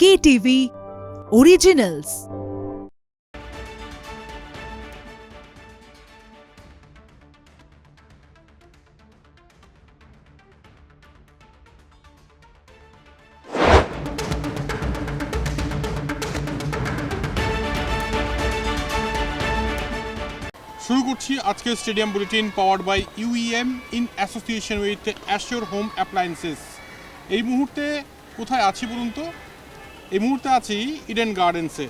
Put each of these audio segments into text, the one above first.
KTV Originals। শুরু করছি আজকের stadium bulletin powered by UEM in association with Assure home appliances. এই মুহূর্তে কোথায় আছি বলুন তো? এই মুহূর্তে আছি ইডেন গার্ডেন্সে।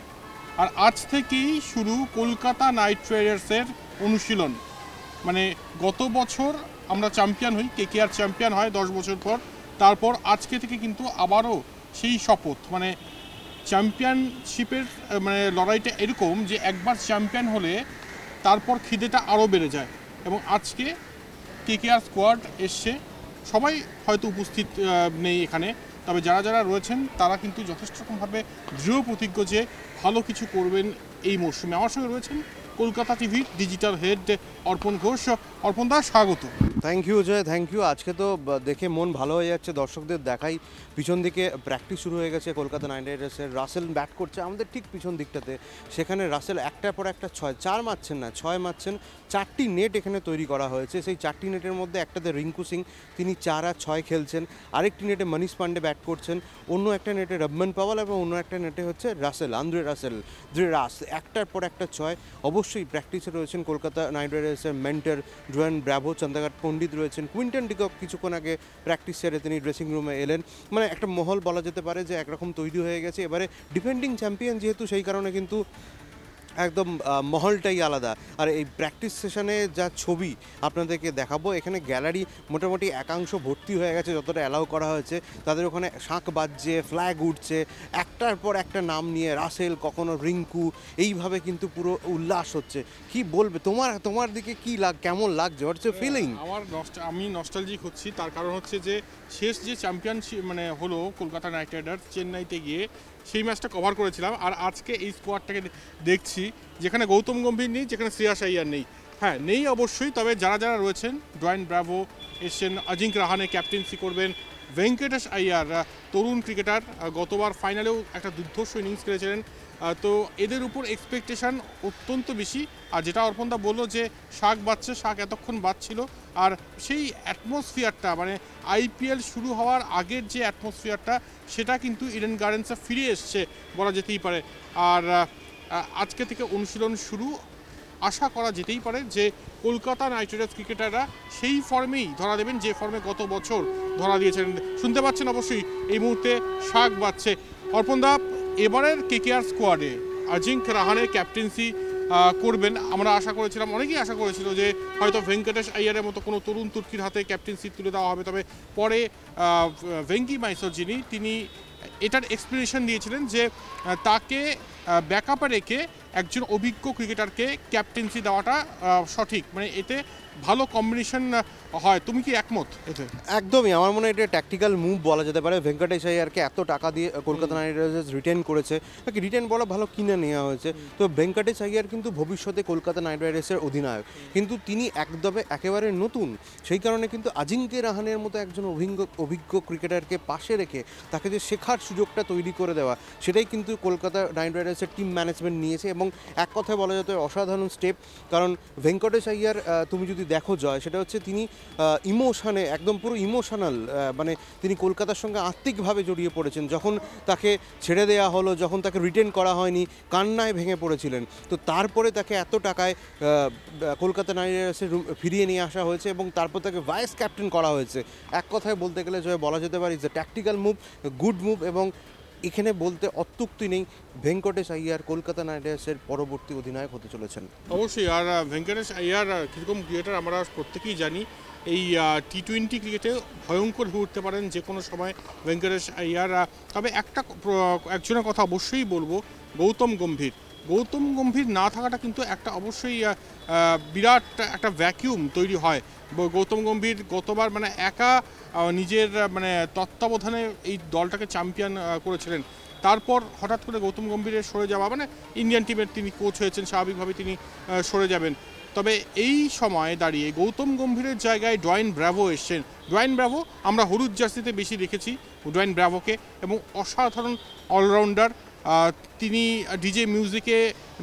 আর আজ থেকেই শুরু কলকাতা নাইট রাইডার্সের অনুশীলন। মানে গত বছর আমরা চ্যাম্পিয়ন হই, কেকেআর চ্যাম্পিয়ন হয় 10 বছর পর। তারপর আজকে থেকে কিন্তু আবারও সেই শপথ, মানে চ্যাম্পিয়নশিপের মানে লড়াইটা এরকম যে একবার চ্যাম্পিয়ন হলে তারপর খিদেটা আরও বেড়ে যায়। এবং আজকে কেকেআর স্কোয়াড এসছে, সবাই হয়তো উপস্থিত নেই এখানে, তবে যারা যারা রয়েছেন তারা কিন্তু যথেষ্ট রকমভাবে দৃঢ় প্রতিজ্ঞ যে ভালো কিছু করবেন এই মরশুমে। আমার সঙ্গে রয়েছেন কলকাতা টিভির ডিজিটাল হেড অর্পণ ঘোষ। অর্পণ দা, স্বাগত। Thank you Ajay, thank you. আজকে তো দেখে মন ভালো হয়ে যাচ্ছে, দর্শকদের দেখাই। পিছন দিকে প্র্যাকটিস শুরু হয়ে গেছে কলকাতা নাইট রাইডার্সের। রাসেল ব্যাট করছে আমাদের ঠিক পিছন দিকটাতে। সেখানে রাসেল একটার পর একটা 4 মারছেন না, 6 মারছেন। 4টি নেট এখানে তৈরি করা হয়েছে। সেই 4টি নেটের মধ্যে একটাতে রিঙ্কু সিং, তিনি 4 আর 6 খেলছেন। আরেকটি নেটে মনীষ পান্ডে ব্যাট করছেন। অন্য একটা নেটে রবমান পাওয়াল এবং অন্য একটা নেটে হচ্ছে রাসেল, আন্দ্রে রাস। একটার পর একটা 6। অবশ্যই প্র্যাকটিসে রয়েছেন কলকাতা নাইট রাইডার্সের mentor Dwayne Bravo, Chandrakant Pandit রয়েছেন। কুইন্টন ডিকক কিছুক্ষণ আগে প্র্যাকটিস সেরে তিনি ড্রেসিং রুমে এলেন। মানে একটা মহল বলা যেতে পারে যে একরকম তৈরি হয়ে গেছে। এবারে ডিফেন্ডিং চ্যাম্পিয়ন যেহেতু, সেই কারণে কিন্তু একদম মহলটাই আলাদা। আর এই প্র্যাকটিস সেশনে যা ছবি আপনাদেরকে দেখাবো, এখানে গ্যালারি মোটামুটি একাংশ ভর্তি হয়ে গেছে, যতটা অ্যালাউ করা হয়েছে। তাদের ওখানে শাঁখ বাজছে, ফ্ল্যাগ উঠছে, একটার পর একটা নাম নিয়ে রাসেল, কখনো রিঙ্কু, এইভাবে কিন্তু পুরো উল্লাস হচ্ছে। কি বলবে, তোমার দিকে কি কেমন লাগছে? What's your feeling? আমি নস্টালজিক হচ্ছি, তার কারণ হচ্ছে যে শেষ যে চ্যাম্পিয়নশিপ মানে হলো কলকাতা নাইট রাইডার্স চেন্নাইতে গিয়ে, সেই ম্যাচটা কভার করেছিলাম। আর আজকে এই স্কোয়াডটাকে দেখছি, যেখানে গৌতম গম্ভীর নেই, যেখানে শ্রেয়াস আইয়ার নেই। হ্যাঁ, নেই অবশ্যই, তবে যারা যারা রয়েছেন, ডোয়েন ব্র্যাভো এসছেন, অজিঙ্ক রাহানে ক্যাপ্টেন্সি করবেন, ভেঙ্কটেশ আইয়ার তরুণ ক্রিকেটার, গতবার ফাইনালেও একটা দুর্ধর্ষ ইনিংস খেলেছিলেন। তো এদের উপর এক্সপেকটেশান অত্যন্ত বেশি। আর যেটা অর্পণদা বললো যে শাক বাজছে, শাক এতক্ষণ বাজছিল। আর সেই অ্যাটমসফিয়ারটা, মানে আইপিএল শুরু হওয়ার আগের যে অ্যাটমসফিয়ারটা, সেটা কিন্তু ইডেন গার্ডেন্সে ফিরে এসছে বলা যেতেই পারে। আর আজকে থেকে অনুশীলন শুরু। আশা করা যেতেই পারে যে কলকাতা নাইট রাইডার্স ক্রিকেটাররা সেই ফর্মেই ধরা দেবেন যে ফর্মে গত বছর ধরা দিয়েছেন। শুনতে পাচ্ছেন অবশ্যই এই মুহূর্তে শাক বাজছে। অর্পণদা, এবারের কেকেআর স্কোয়াডে অজিঙ্ক রাহানে ক্যাপ্টেন্সি করবেন। আমরা আশা করেছিলাম, অনেকেই আশা করেছিল যে হয়তো ভেঙ্কটেশ আইয়ারের মতো কোনো তরুণ তুর্কির হাতে ক্যাপ্টেন্সি তুলে দেওয়া হবে। তবে পরে ভেঙ্কি মাইসর তিনি এটার এক্সপ্লেনেশন দিয়েছিলেন যে তাকে ব্যাকআপে রেখে একজন অভিজ্ঞ ক্রিকেটারকে ক্যাপ্টেন্সি দেওয়াটা সঠিক, মানে এতে ভালো কম্বিনেশন হয়। তুমি কি একমত এতে? একদমই, আমার মনে হয় এটা ট্যাকটিক্যাল মুভ বলা যেতে পারে। ভেঙ্কটেশ আইয়ারকে এত টাকা দিয়ে কলকাতা নাইট রাইডার্স রিটেন করেছে, রিটেন বলা ভালো, কিনে নেওয়া হয়েছে। তো ভেঙ্কটেশ আইয়ার কিন্তু ভবিষ্যতে কলকাতা নাইট রাইডার্সের অধিনায়ক, কিন্তু তিনি একেবারে নতুন। সেই কারণে কিন্তু আজিঙ্কে রাহানের মতো একজন অভিজ্ঞ ক্রিকেটারকে পাশে রেখে তাকে যে শেখার সুযোগটা তৈরি করে দেওয়া, সেটাই কিন্তু কলকাতা নাইট রাইডার্সের টিম ম্যানেজমেন্ট নিয়েছে। এবং এক কথায় বলা যেত অসাধারণ স্টেপ। কারণ ভেঙ্কটেশ আইয়ার তুমি যদি দেখো জয়, সেটা হচ্ছে তিনি ইমোশনে একদম পুরো ইমোশনাল, মানে তিনি কলকাতার সঙ্গে আত্মিকভাবে জড়িয়ে পড়েছেন। যখন তাকে ছেড়ে দেওয়া হলো, যখন তাকে রিটেন করা হয়নি, কান্নায় ভেঙে পড়েছিলেন। তো তারপরে তাকে এত টাকায় কলকাতা নাইট রাইডার্সে ফিরিয়ে নিয়ে আসা হয়েছে এবং তারপর তাকে ভাইস ক্যাপ্টেন করা হয়েছে। এক কথায় বলতে গেলে জয় বলা যেতে পারে is a tactical move, good move. এবং এখানে বলতে অত্যুক্তি নেই, ভেঙ্কটেশ আইয়ার কলকাতা নাইট রাইডার্সের পরবর্তী অধিনায়ক হতে চলেছেন। অবশ্যই। আর ভেঙ্কটেশ আইয়ার কীরকম ক্রিকেটার আমরা প্রত্যেকেই জানি। এই টি-20 ক্রিকেটে ভয়ঙ্কর হয়ে উঠতে পারেন যে কোনো সময় ভেঙ্কটেশ আইয়ার। তবে একজনের কথা অবশ্যই বলবো, গৌতম গম্ভীর না থাকাটা কিন্তু একটা অবশ্যই বিরাট একটা ভ্যাকিউম তৈরি হয়। গৌতম গম্ভীর গতবার মানে একা নিজের মানে তত্ত্বাবধানে এই দলটাকে চ্যাম্পিয়ন করেছিলেন। তারপর হঠাৎ করে গৌতম গম্ভীরের সরে যাওয়া, মানে ইন্ডিয়ান টিমের তিনি কোচ হয়েছেন, স্বাভাবিকভাবে তিনি সরে যাবেন। তবে এই সময় দাঁড়িয়ে গৌতম গম্ভীরের জায়গায় ডোয়াইন ব্র্যাভো এসছেন। ডোয়াইন ব্র্যাভো আমরা হলুদ জার্সিতে বেশি দেখেছি ডোয়াইন ব্র্যাভোকে, এবং অসাধারণ অলরাউন্ডার। তিনি ডিজে মিউজিকে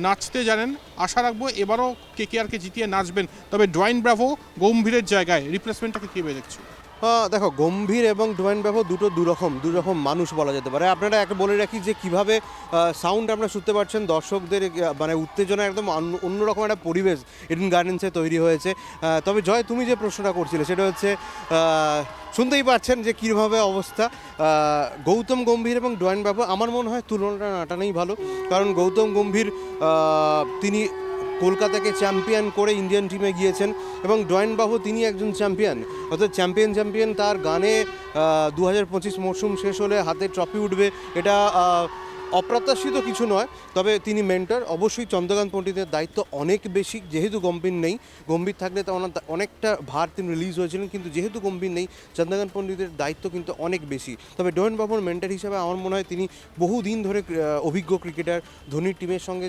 নাচতে জানেন। আশা রাখবো এবারও কেকেআরকে জিতিয়ে নাচবেন। তবে ডোয়াইন ব্র্যাভো গম্ভীরের জায়গায় রিপ্লেসমেন্টটাকে কীভাবে দেখছো? দেখো, গম্ভীর এবং ডোয়াইন ব্র্যাভো দু রকম মানুষ বলা যেতে পারে। আপনারা একটা বলে রাখি যে কিভাবে সাউন্ড আপনারা শুনতে পাচ্ছেন, দর্শকদের মানে উত্তেজনা একদম অন্যরকম একটা পরিবেশ ইডেন গার্ডেন্সে তৈরি হয়েছে। তবে জয়, তুমি যে প্রশ্নটা করছিলে সেটা হচ্ছে শুনতেই পাচ্ছেন যে কীভাবে অবস্থা। গৌতম গম্ভীর এবং ডোয়াইন ব্র্যাভো আমার মনে হয় তুলনাটা না টানাই ভালো, কারণ গৌতম গম্ভীর তিনি কলকাতাকে চ্যাম্পিয়ন করে ইন্ডিয়ান টিমে গিয়েছেন, এবং ডোয়াইন ব্র্যাভো তিনি একজন চ্যাম্পিয়ন, অর্থাৎ চ্যাম্পিয়ন তার গানে 2025 মরশুম শেষ হলে হাতে ট্রফি উঠবে, এটা অপ্রত্যাশিত কিছু নয়। তবে তিনি মেন্টর, অবশ্যই চন্দ্রকান্ত পণ্ডিতের দায়িত্ব অনেক বেশি, যেহেতু গম্ভীর নেই। গম্ভীর থাকলে তো অনেকটা ভার তিনি রিলিজ হয়েছিলেন, কিন্তু যেহেতু গম্ভীর নেই চন্দ্রকান্ত পণ্ডিতের দায়িত্ব কিন্তু অনেক বেশি। তবে ডোয়াইন ব্র্যাভোর মেন্টর হিসাবে আমার মনে হয় তিনি বহুদিন ধরে অভিজ্ঞ ক্রিকেটার, ধোনির টিমের সঙ্গে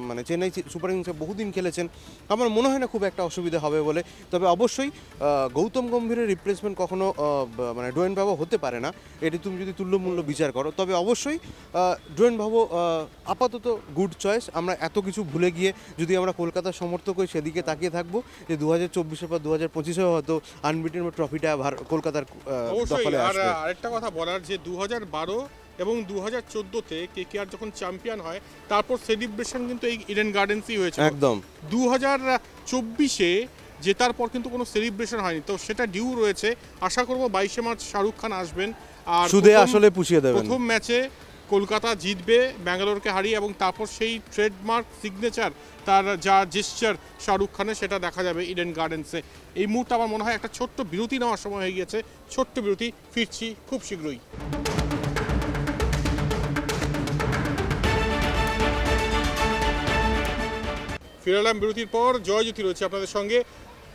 মানে চেন্নাই সুপার কিংসে বহুদিন খেলেছেন। আমার মনে হয় না খুব একটা অসুবিধা হবে বলে। তবে অবশ্যই গৌতম গম্ভীরের রিপ্লেসমেন্ট কখনো মানে ডোয়াইন ব্র্যাভো হতে পারে না, এটি তুমি যদি তুল্যমূল্য বিচার করো। তবে অবশ্যই ডোয়াইন ব্র্যাভো আপাতত গুড চয়েস। আমরা এত কিছু ভুলে গিয়ে যদি আমরা কলকাতার সমর্থক হই সেদিকে তাকিয়ে থাকবো যে 2024-এর পর 2025-এও হয়তো আনবিটেন ট্রফিটা কলকাতার দখলে আসবে। আর আরেকটা কথা বলার যে 2012 এবং 2014-তে কেকেআর যখন চ্যাম্পিয়ন হয় তারপর সেলিব্রেশন কিন্তু এই ইডেন গার্ডেন্সই হয়েছে একদম। 2024-এ জেতার পর কিন্তু কোনো সেলিব্রেশন হয়নি, তো সেটা ডিউ রয়েছে। আশা করব 22শে মার্চ শাহরুখ খান আসবেন আর সুদে আসলে পুষিয়ে দেবেন। প্রথম ম্যাচে কলকাতা জিতবে ব্যাঙ্গালোরকে হারিয়ে, এবং তারপর সেই ট্রেডমার্ক সিগনেচার, তার যা জেস্চার শাহরুখ খানের, সেটা দেখা যাবে ইডেন গার্ডেন্সে। এই মুহূর্তে আমার মনে হয় একটা ছোট্ট বিরতি নেওয়ার সময় হয়ে গিয়েছে। ছোট্ট বিরতি, ফিরছি খুব শীঘ্রই। ফিরালাম বিরতির পর। জয়জ্যোতি রয়েছে আপনাদের সঙ্গে।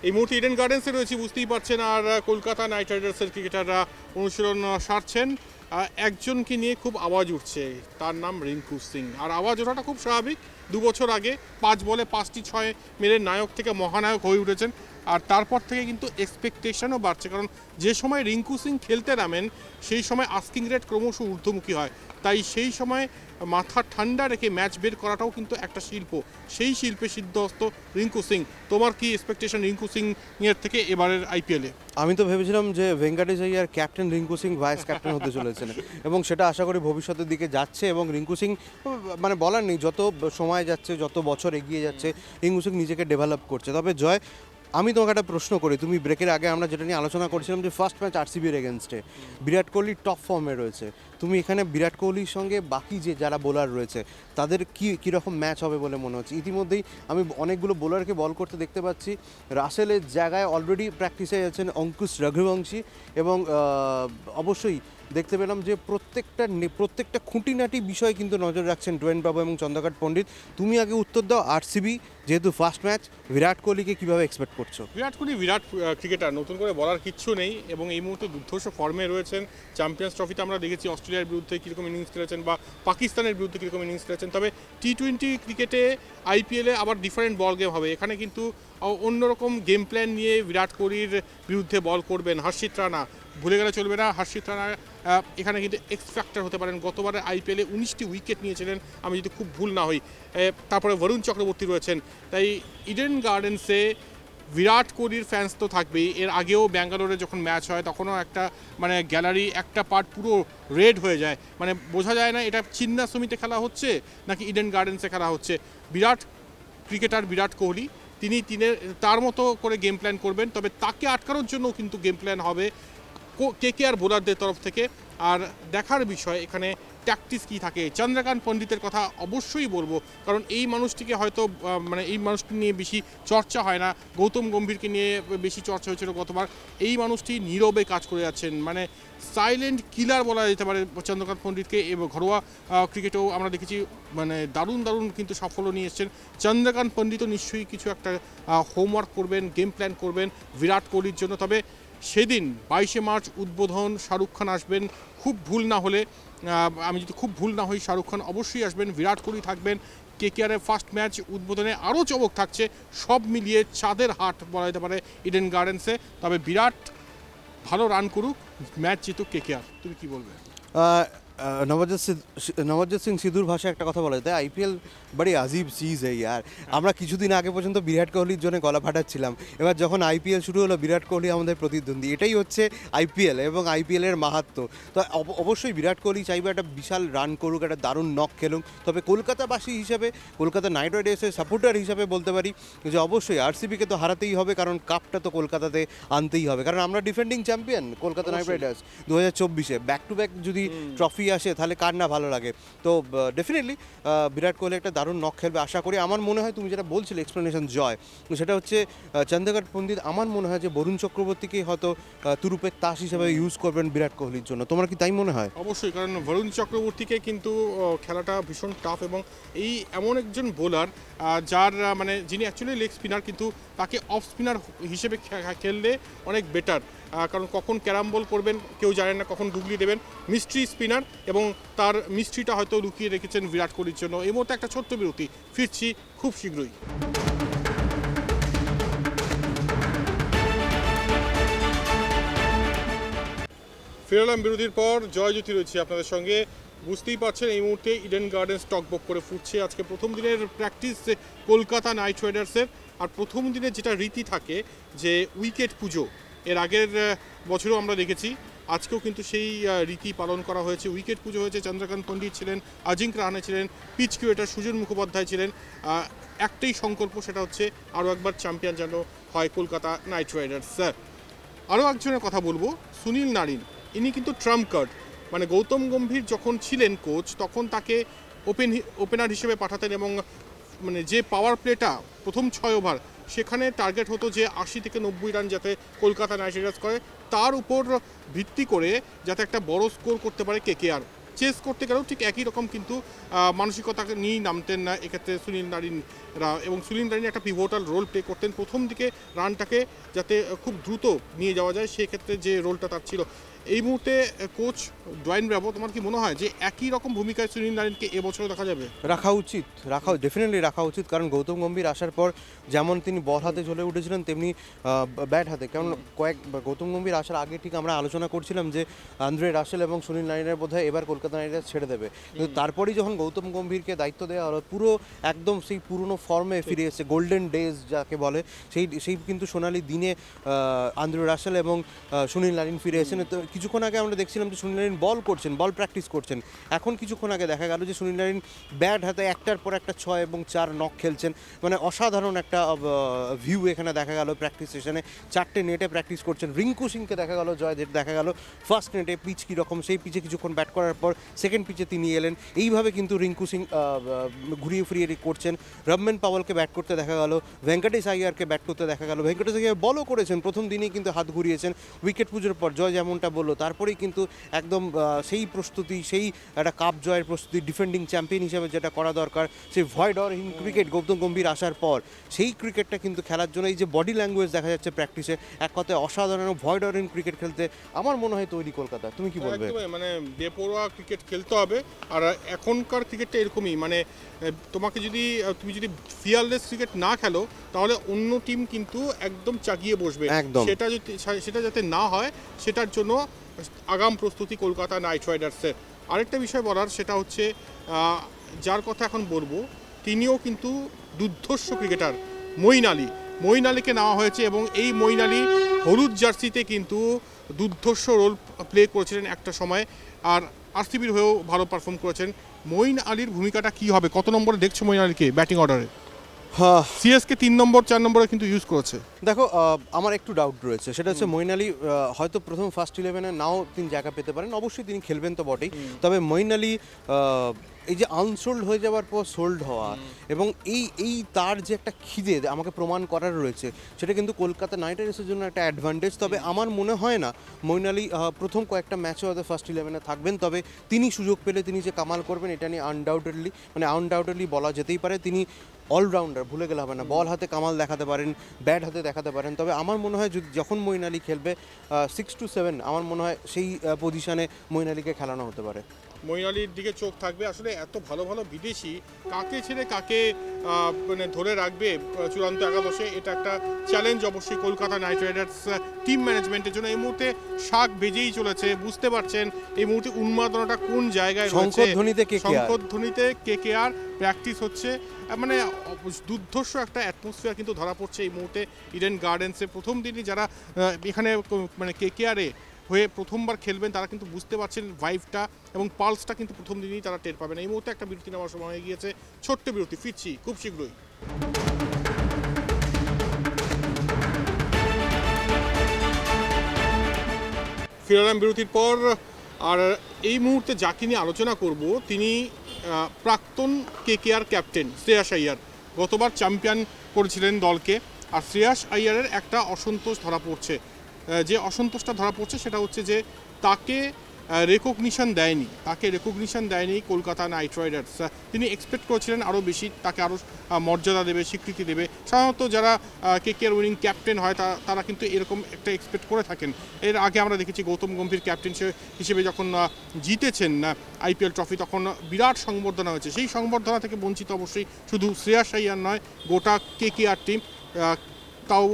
এই মুহূর্তে ইডেন গার্ডেন্সে রয়েছে, বুঝতেই পারছেন। আর কলকাতা নাইট রাইডার্সের ক্রিকেটাররা অনুশীলন সারছেন। একজনকে নিয়ে খুব আওয়াজ উঠছে, তার নাম রিঙ্কু সিং। আর আওয়াজ ওঠাটা খুব স্বাভাবিক। 2 বছর আগে 5 বলে 5টি 6 মেরে নায়ক থেকে মহানায়ক হয়ে উঠেছেন। আর তারপর থেকে কিন্তু এক্সপেকটেশনও বাড়ছে, কারণ যে সময় রিঙ্কু সিং খেলতে নামেন সেই সময় আস্কিং রেট ক্রমশ ঊর্ধ্বমুখী হয়। তাই সেই সময় মাথা ঠান্ডা রেখে ম্যাচ বের করাটাও কিন্তু একটা শিল্প। সেই শিল্পে সিদ্ধহস্ত রিঙ্কু সিং। তোমার কি এক্সপেকটেশন রিঙ্কু সিং এর থেকে এবারের আইপিএলে? আমি তো ভেবেছিলাম যে Venkatesh Iyer captain Rinku Singh vice captain হতে চলেছেন, এবং সেটা আশা করি ভবিষ্যতের দিকে যাচ্ছে। এবং রিঙ্কু সিং মানে বলার নেই, যত সময় যাচ্ছে, যত বছর এগিয়ে যাচ্ছে, রিঙ্কু সিং নিজেকে ডেভেলপ করছে। তবে জয়, আমি তোমাকে একটা প্রশ্ন করি। তুমি ব্রেকের আগে আমরা যেটা নিয়ে আলোচনা করছিলাম যে ফার্স্ট ম্যাচ আরসিবির এগেনস্টে বিরাট কোহলি টপ ফর্মে রয়েছে, তুমি এখানে বিরাট কোহলির সঙ্গে বাকি যে যারা বোলার রয়েছে তাদের কীরকম ম্যাচ হবে বলে মনে হচ্ছে? ইতিমধ্যেই আমি অনেকগুলো বোলারকে বল করতে দেখতে পাচ্ছি। রাসেলের জায়গায় অলরেডি প্র্যাকটিসে যাচ্ছেন অঙ্কুশ রঘুবংশী, এবং অবশ্যই দেখতে পেলাম যে প্রত্যেকটা খুঁটিনাটি বিষয় কিন্তু নজর রাখছেন ডোয়াইন ব্র্যাভো এবং চন্দ্রকান্ত পণ্ডিত। তুমি আগে উত্তর দাও, আরসিবি যেহেতু ফার্স্ট ম্যাচ, বিরাট কোহলিকে কীভাবে এক্সপেক্ট করছো? বিরাট কোহলি বিরাট ক্রিকেটার, নতুন করে বলার কিচ্ছু নেই, এবং এই মুহূর্তে দুর্ধর্ষ ফর্মে রয়েছেন। চ্যাম্পিয়ন্স ট্রফিতে আমরা দেখেছি অস্ট্রেলিয়ার বিরুদ্ধে কীরকম ইনিংস খেলেছেন, বা পাকিস্তানের বিরুদ্ধে কীরকম ইনিংস খেলেছেন। তবে টি-20 ক্রিকেটে আইপিএলে আবার ডিফারেন্ট বল গেম হবে। এখানে কিন্তু অন্যরকম গেম প্ল্যান নিয়ে বিরাট কোহলির বিরুদ্ধে বল করবেন হর্ষিত রানা। ভুলে গেলে চলবে না, হর্ষিত রানা এখানে কিন্তু এক্স ফ্যাক্টর হতে পারেন। গতবারের আইপিএলে 19টি উইকেট নিয়েছিলেন, আমি যদি খুব ভুল না হই। তারপরে বরুণ চক্রবর্তী রয়েছেন। তাই ইডেন গার্ডেন্সে বিরাট কোহলির ফ্যান্স তো থাকবেই। এর আগেও ব্যাঙ্গালোরে যখন ম্যাচ হয় তখনও একটা মানে গ্যালারি একটা পার্ট পুরো রেড হয়ে যায়, মানে বোঝা যায় না এটা চিন্নাস্বামীতে খেলা হচ্ছে নাকি ইডেন গার্ডেন্সে খেলা হচ্ছে। বিরাট ক্রিকেটার বিরাট কোহলি, তিনি তার মতো করে গেম প্ল্যান করবেন। তবে তাকে আটকানোর জন্য কিন্তু গেম প্ল্যান হবে কেকেআর বোলারদের তরফ থেকে। আর দেখার বিষয় এখানে ট্যাকটিক্স কী থাকে। চন্দ্রকান্ত পণ্ডিতের কথা অবশ্যই বলবো, কারণ এই মানুষটিকে হয়তো মানে এই মানুষটি নিয়ে বেশি চর্চা হয় না। গৌতম গম্ভীরকে নিয়ে বেশি চর্চা হয়েছিল গতবার। এই মানুষটি নীরবে কাজ করে যাচ্ছেন, মানে সাইলেন্ট কিলার বলা যেতে পারে চন্দ্রকান্ত পণ্ডিতকে। এবং ঘরোয়া ক্রিকেটেও আমরা দেখেছি মানে দারুণ কিন্তু সাফল্য নিয়ে এসেছেন। চন্দ্রকান্ত পণ্ডিতও নিশ্চয়ই কিছু একটা হোমওয়ার্ক করবেন, গেম প্ল্যান করবেন বিরাট কোহলির জন্য। তবে সেদিন 22শে মার্চ উদ্বোধন, শাহরুখ খান আসবেন, খুব ভুল না হলে আমি যদি খুব ভুল না হই শাহরুখ খান অবশ্যই আসবেন, বিরাট কোহলি থাকবেন, কেকেআরের ফার্স্ট ম্যাচ উদ্বোধনে আরও চমক থাকছে। সব মিলিয়ে চাঁদের হাট বলা যেতে পারে ইডেন গার্ডেন্সে। তবে বিরাট ভালো রান করুক, ম্যাচ জিতুক কেকেআর। তুমি কি বলবে? নবজ্যোৎ সিং সিধুর ভাষায় একটা কথা বলা যায়, আইপিএল বড়ি আজিব চিজ है यार। আমরা কিছুদিন আগে পর্যন্ত বিরাট কোহলির জন্য গলা ফাটাচ্ছিলাম, এবার যখন আইপিএল শুরু হলো বিরাট কোহলি আমাদের প্রতিদ্বন্দ্বী। এটাই হচ্ছে আইপিএল এবং আইপিএলের মাহাত্ম্য। তো অবশ্যই বিরাট কোহলি চাইবে একটা বিশাল রান করুক, একটা দারুণ নক খেলুক। তবে কলকাতাবাসী হিসাবে, কলকাতা নাইট রাইডার্সের সাপোর্টার হিসাবে বলতে পারি যে অবশ্যই আরসিবিকে তো হারাতেই হবে, কারণ কাপটা তো কলকাতাতে আনতেই হবে, কারণ আমরা defending champion Kolkata Knight Riders 2024-এ। ব্যাক টু ব্যাক যদি ট্রফি আসে তাহলে কার না ভালো লাগে। তো ডেফিনেটলি বিরাট কোহলি একটা দারুণ নক খেলবে আশা করি। আমার মনে হয় তুমি যেটা বলছিলে এক্সপ্লেনেশন জয়, সেটা হচ্ছে চন্দ্রঘাট পণ্ডিত আমার মনে হয় যে বরুণ চক্রবর্তীকেই হয়তো তুরুপের তাস হিসেবে ইউজ করবেন বিরাট কোহলির জন্য। তোমার কি তাই মনে হয়? অবশ্যই, কারণ বরুণ চক্রবর্তীকে কিন্তু খেলাটা ভীষণ টাফ, এবং এই এমন একজন বোলার যার মানে যিনি অ্যাকচুয়ালি লেগ স্পিনার, কিন্তু তাকে অফ স্পিনার হিসেবে খেললে অনেক বেটার। কারণ কখন ক্যারাম বল করবেন কেউ জানেন না, কখন গুগলি দেবেন। মিস্ট্রি স্পিনার, এবং তার মিস্ট্রিটা হয়তো লুকিয়ে রেখেছেন বিরাট কোহলির জন্য। এই মুহূর্তে একটা ছোট্ট বিরতি, ফিরছি খুব শীঘ্রই। ফিরলাম বিরতির পর, জয়জ্যোতি রয়েছে আপনাদের সঙ্গে। বুঝতেই পারছেন এই মুহূর্তে ইডেন গার্ডেন্স টকবক করে ফুটছে। আজকে প্রথম দিনের প্র্যাকটিস কলকাতা নাইট রাইডার্সের। আর প্রথম দিনে যেটা রীতি থাকে যে উইকেট পুজো, এর আগের বছরও আমরা দেখেছি, আজকেও কিন্তু সেই রীতি পালন করা হয়েছে। উইকেট পুজো হয়েছে, চন্দ্রকান্ত পণ্ডিত ছিলেন, আজিঙ্ক রাহানে ছিলেন, পিচ কিউরেটার সুজন মুখোপাধ্যায় ছিলেন। একটাই সংকল্প, সেটা হচ্ছে আরও একবার চ্যাম্পিয়ন যেন হয় কলকাতা নাইট রাইডার্স। স্যার, আরও একজনের কথা বলবো, সুনীল নারিন। ইনি কিন্তু ট্রাম্প কার্ড, মানে গৌতম গম্ভীর যখন ছিলেন কোচ তখন তাকে ওপেনার হিসেবে পাঠাতেন, এবং মানে যে পাওয়ার প্লেটা প্রথম 6 ওভার, সেখানে টার্গেট হতো যে 80 থেকে 90 রান যাতে কলকাতা নাইট রাইডার্স করে, তার উপর ভিত্তি করে যাতে একটা বড় স্কোর করতে পারে কেকেআর। চেস করতে গেলেও ঠিক একই রকম কিন্তু মানসিকতাকে নিয়েই নামতেন না এক্ষেত্রে সুনীল নারিনরা, এবং সুনীল নারিন একটা পিভোটাল রোল প্লে করতেন প্রথম দিকে, রানটাকে যাতে খুব দ্রুত নিয়ে যাওয়া যায় সেক্ষেত্রে যে রোলটা তার ছিল। এই মুহূর্তে কোচ ডোয়েন ব্রাভো, তোমার কি মনে হয় যে একই রকম ভূমিকায় সুনীল নারিনকে এবছরও দেখা যাবে? ডেফিনেটলি রাখা উচিত, কারণ গৌতম গম্ভীর আসার পর যেমন তিনি বল হাতে জ্বলে উঠেছিলেন, তেমনি ব্যাট হাতে। কারণ গৌতম গম্ভীর আসার আগে ঠিক আমরা আলোচনা করছিলাম যে আন্দ্রে রাসেল এবং সুনীল নারিনের বোধহয় এবার কলকাতা নাইট রাইডার্স ছেড়ে দেবে, কিন্তু তারপরেই যখন গৌতম গম্ভীরকে দায়িত্ব দেওয়া হলো, পুরো একদম সেই পুরনো ফর্মে ফিরে এসেছে, গোল্ডেন ডেজ যাকে বলে, সেই কিন্তু সোনালি দিনে আন্দ্রে রাসেল এবং সুনীল নারিন ফিরে এসেছেন। তো কিছুক্ষণ আগে আমরা দেখছিলাম যে সুনীল নারিন বল করছেন, বল প্র্যাকটিস করছেন। এখন কিছুক্ষণ আগে দেখা গেল যে সুনীল নারিন ব্যাট হাতে একটার পর একটা 6 এবং 4 নক খেলছেন। মানে অসাধারণ একটা ভিউ এখানে দেখা গেল প্র্যাকটিস সেশনে। 4টে নেটে প্র্যাকটিস করছেন। রিঙ্কু সিংকে দেখা গেল, জয়দেব দেখা গেল ফার্স্ট নেটে, পিচ কীরকম সেই পিচে কিছুক্ষণ ব্যাট করার পর সেকেন্ড পিচে তিনি এলেন। এইভাবে কিন্তু রিঙ্কু সিং ঘুরিয়ে ফিরিয়ে করছেন। রবমেন পাওয়ালকে ব্যাট করতে দেখা গেল, ভেঙ্কটেশ আইয়ারকে ব্যাট করতে দেখা গেল। ভেঙ্কটেশ আইয়ার বলও করেছেন, প্রথম দিনেই কিন্তু হাত ঘুরিয়েছেন। উইকেট পুজোর পর জয় যেমনটা বললো, তারপরেই কিন্তু একদম সেই প্রস্তুতি, সেই একটা কাপ জয়ের প্রস্তুতি, ডিফেন্ডিং চ্যাম্পিয়ন হিসেবে যেটা করা দরকার, সেই void or in cricket Gautam Gambhir আসার পর সেই ক্রিকেটটা কিন্তু খেলার জন্য এই যে বডি ল্যাঙ্গুয়েজ দেখা যাচ্ছে প্র্যাকটিসে, এক কথায় অসাধারণ ভয়েড অর ইন ক্রিকেট খেলতে আমার মনে হয় তৈরি কলকাতা। তুমি কি বলবে? মানে বেপরোয়া ক্রিকেট খেলতে হবে, আর এখনকার ক্রিকেটটা এরকমই, মানে তুমি যদি ফিয়ারলেস ক্রিকেট না খেলো তাহলে অন্য টিম কিন্তু একদম চাগিয়ে বসবে। একদম। সেটা যাতে না হয় সেটার জন্য আগাম প্রস্তুতি কলকাতা নাইট রাইডার্সের। আরেকটা বিষয় বলার, সেটা হচ্ছে যার কথা এখন বলবো, তিনিও কিন্তু দুর্ধর্ষ ক্রিকেটার, মঈন আলীকে নেওয়া হয়েছে, এবং এই মঈন আলী হলুদ জার্সিতে কিন্তু দুর্ধর্ষ রোল প্লে করেছিলেন একটা সময়, আর আরসিবির হয়েও ভালো পারফর্ম করেছেন। মঈন আলীর ভূমিকাটা কি হবে? কত নম্বরে দেখছো মঈন আলীকে ব্যাটিং অর্ডারে? সিএসকে 3 নম্বর 4 নম্বরে কিন্তু ইউজ করেছে। দেখো, আমার একটু ডাউট রয়েছে, সেটা হচ্ছে মঈন আলী হয়তো প্রথম ফার্স্ট 11-এ নাও তিনি জায়গা পেতে পারেন, অবশ্যই তিনি খেলবেন তো বটেই, তবে মঈন আলী এই যে আনসোল্ড হয়ে যাওয়ার পর সোল্ড হওয়া, এবং এই তার যে একটা খিদে আমাকে প্রমাণ করার রয়েছে, সেটা কিন্তু কলকাতা নাইট রাইডার্সের জন্য একটা অ্যাডভান্টেজ। তবে আমার মনে হয় না মঈন আলী প্রথম কয়েকটা ম্যাচে হয়তো ফার্স্ট 11-এ থাকবেন, তবে তিনি সুযোগ পেলে তিনি যে কামাল করবেন এটা নিয়ে আনডাউটেডলি বলা যেতেই পারে। তিনি অলরাউন্ডার, ভুলে গেলে হবে না, বল হাতে কামাল দেখাতে পারেন, ব্যাট হাতে দেখাতে পারেন। তবে আমার মনে হয় যদি যখন মঈন আলী খেলবে 6 to 7, আমার মনে হয় সেই পজিশনে মঈন আলীকে খেলানো হতে পারে। মঈন আলীর দিকে চোখ থাকবে। আসলে এত ভালো ভালো বিদেশি কাকে ছেড়ে কাকে মানে ধরে রাখবে চূড়ান্ত একাদশে, এটা একটা চ্যালেঞ্জ অবশ্যই কলকাতা নাইট রাইডার্স টিম ম্যানেজমেন্টের জন্য। এই মুহূর্তে শাক বেজেই চলেছে, বুঝতে পারছেন এই মুহূর্তে উন্মাদনাটা কোন জায়গায় রয়েছে। শঙ্করধ্বনিতে কেকেআর প্র্যাকটিস হচ্ছে, মানে দুর্ধর্ষ একটা অ্যাটমসফিয়ার কিন্তু ধরা পড়ছে এই মুহূর্তে ইডেন গার্ডেন্সে। প্রথম দিনই যারা এখানে মানে কেকেআরে হয়ে প্রথমবার খেলবেন তারা কিন্তু বুঝতে পারছেন ভাইভটা এবং পালসটা কিন্তু প্রথম দিনই তারা টের পাবেন। এই মুহূর্তে একটা বিরতি নেওয়ার সময় হয়ে গিয়েছে, ছোট্ট বিরতি, ফিরছি খুব শীঘ্রই। ফিরলাম বিরতির পর। আর এই মুহূর্তে যাকে নিয়ে আলোচনা করব তিনি প্রাক্তন কেকেআর ক্যাপ্টেন শ্রেয়াস আইয়ার। গতবার চ্যাম্পিয়ন করেছিলেন দলকে। আর শ্রেয়াস আইয়ারের একটা অসন্তোষ ধরা পড়ছে। যে অসন্তোষটা ধরা পড়ছে সেটা হচ্ছে যে তাকে রেকগনিশন দেয়নি কলকাতা নাইট রাইডার্স। তিনি এক্সপেক্ট করেছিলেন আরও বেশি, তাকে আরও মর্যাদা দেবে, স্বীকৃতি দেবে। সাধারণত যারা কেকেআর উইনিং ক্যাপ্টেন হয় তারা কিন্তু এরকম একটা এক্সপেক্ট করে থাকেন। এর আগে আমরা দেখেছি গৌতম গম্ভীর ক্যাপ্টেন হিসেবে যখন জিতেছেন আইপিএল ট্রফি, তখন বিরাট সংবর্ধনা হয়েছে। সেই সংবর্ধনা থেকে বঞ্চিত অবশ্যই শুধু শ্রেয়াস আইয়ার নয়, গোটা কেকেআর টিম। তাও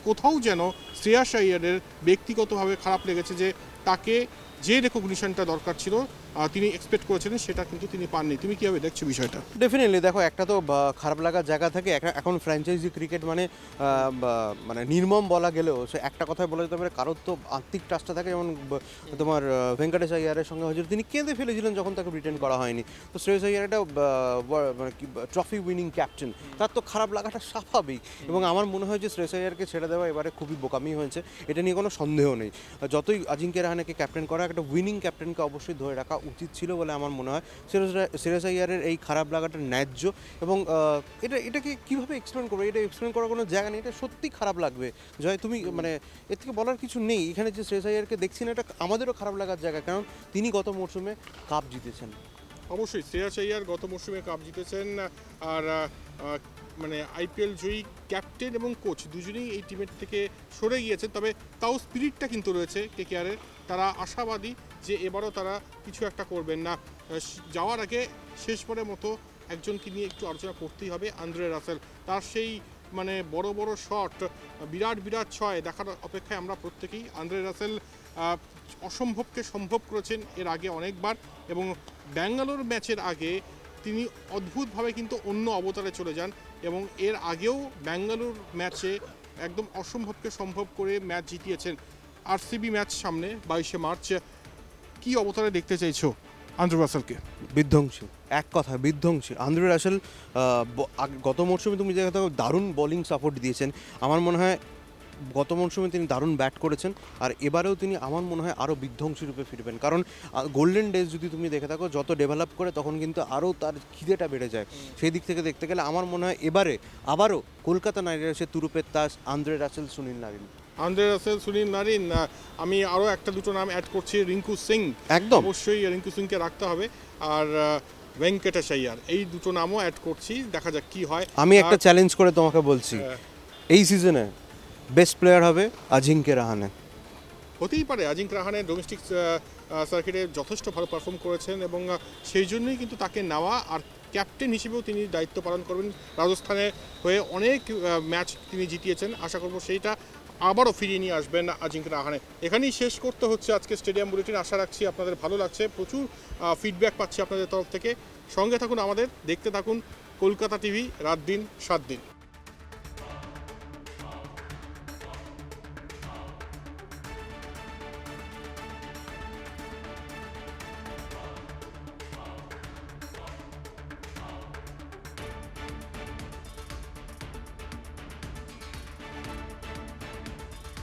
কোথাও যেন শ্রেয়াস আইয়ারের ব্যক্তিগতভাবে খারাপ লেগেছে যে তাকে যে রেকগনিশনটা দরকার ছিল তিনি এক্সপেক্ট করেছিলেন সেটা কিন্তু তিনি পাননি। তুমি কীভাবে দেখছো বিষয়টা? ডেফিনেটলি দেখো, একটা তো খারাপ লাগার জায়গা থাকে। এখন ফ্র্যাঞ্চাইজি ক্রিকেট মানে মানে নির্মম বলা গেলেও সে একটা কথায় বলা যেতে পারে, কারোর তো আত্মিক টাচটা থাকে। যেমন তোমার ভেঙ্কটেশ আইয়ারের সঙ্গে হয়েছিল, তিনি কেঁদে ফেলেছিলেন যখন তাকে রিটেন করা হয়নি। তো শ্রেয়স আইয়ার একটা মানে ট্রফি উইনিং ক্যাপ্টেন, তার তো খারাপ লাগাটা স্বাভাবিক। এবং আমার মনে হয় যে শ্রেয়স আইয়ারকে ছেড়ে দেওয়া এবারে খুবই বোকামি হয়েছে, এটা নিয়ে কোনো সন্দেহ নেই। যতই আজিঙ্ক্য রাহানেকে ক্যাপ্টেন করা, একটা উইনিং ক্যাপ্টেনকে অবশ্যই ধরে রাখা উচিত ছিল বলে আমার মনে হয়। শ্রেয়স আইয়ারের এই খারাপ লাগাটা ন্যায্য। এবং এটাকে কীভাবে এক্সপ্লেন করবো, এটা এক্সপ্লেন করার কোনো জায়গা নেই। এটা সত্যি খারাপ লাগবে জয়, তুমি মানে এর থেকে বলার কিছু নেই। এখানে যে শ্রেয়স আইয়ারকে দেখছি না, এটা আমাদেরও খারাপ লাগার জায়গা, কারণ তিনি গত মরশুমে কাপ জিতেছেন। অবশ্যই শ্রেয়াস আইয়ার গত মরশুমে কাপ জিতেছেন। আর মানে আইপিএল জয়ী ক্যাপ্টেন এবং কোচ দুজনেই এই টিমের থেকে সরে গিয়েছেন। তবে তাও স্পিরিটটা কিন্তু রয়েছে কেকেআরের। তারা আশাবাদী যে এবারও তারা কিছু একটা করবেন। না যাওয়ার আগে শেষবারের মতো একজনকে নিয়ে একটু আলোচনা করতেই হবে, আন্দ্রে রাসেল। তার সেই মানে বড় বড় শট, বিরাট ছয় দেখার অপেক্ষায় আমরা প্রত্যেকেই। আন্দ্রে রাসেল অসম্ভবকে সম্ভব করেছেন এর আগে অনেকবার, এবং ব্যাঙ্গালোর ম্যাচের আগে তিনি অদ্ভুতভাবে কিন্তু অন্য অবতারে চলে যান। এবং এর আগেও ব্যাঙ্গালোর ম্যাচে একদম অসম্ভবকে সম্ভব করে ম্যাচ জিতিয়েছেন। আরসিবি ম্যাচ সামনে 22শে মার্চ। কি অবতারে দেখতে চাইছো আন্দ্রে রাসেলকে? বিধ্বংসী, এক কথা বিধ্বংসী। আন্দ্রে রাসেল গত মরশুমে তুমি যে দারুণ বোলিং সাপোর্ট দিয়েছেন। আমার মনে হয় গত মরশুমে তিনি দারুণ ব্যাট করেছেন, আর এবারেও তিনি আমার মনে হয় আরও বিধ্বংসী রূপে ফিরবেন। কারণ গোল্ডেন ডেজ যদি তুমি দেখে থাকো, যত ডেভেলপ করে তখন কিন্তু আরও তার খিদেটা বেড়ে যায়। সেই দিক থেকে দেখতে গেলে আমার মনে হয় এবারে আবারও কলকাতা নাইট রাইডার্সের তুরুপের তাস Andre Russell, Sunil Narine. Andre Russell, Sunil Narine. আমি আরও একটা দুটো নাম অ্যাড করছি, রিঙ্কু সিং। একদম অবশ্যই রিঙ্কু সিংকে রাখতে হবে। আর ভেঙ্কটেশ আইয়ার, এই দুটো নামও অ্যাড করছি, দেখা যাক কি হয়। আমি একটা চ্যালেঞ্জ করে তোমাকে বলছি, এই সিজনে বেস্ট প্লেয়ার হবে আজিঙ্ক্য রাহানে। হতেই পারে। আজিঙ্ক্য রাহানে ডোমেস্টিক সার্কিটে যথেষ্ট ভালো পারফর্ম করেছেন এবং সেই জন্যই কিন্তু তাকে নেওয়া। আর ক্যাপ্টেন হিসেবেও তিনি দায়িত্ব পালন করবেন। রাজস্থানে হয়ে অনেক ম্যাচ তিনি জিতিয়েছেন, আশা করব সেইটা আবারও ফিরিয়ে নিয়ে আসবেন আজিঙ্ক্য রাহানে। এখানেই শেষ করতে হচ্ছে আজকে স্টেডিয়াম বুলেটিন। আশা রাখছি আপনাদের ভালো লাগছে, প্রচুর ফিডব্যাক পাচ্ছি আপনাদের তরফ থেকে। সঙ্গে থাকুন আমাদের, দেখতে থাকুন কলকাতা টিভি, রাত দিন 7 দিন।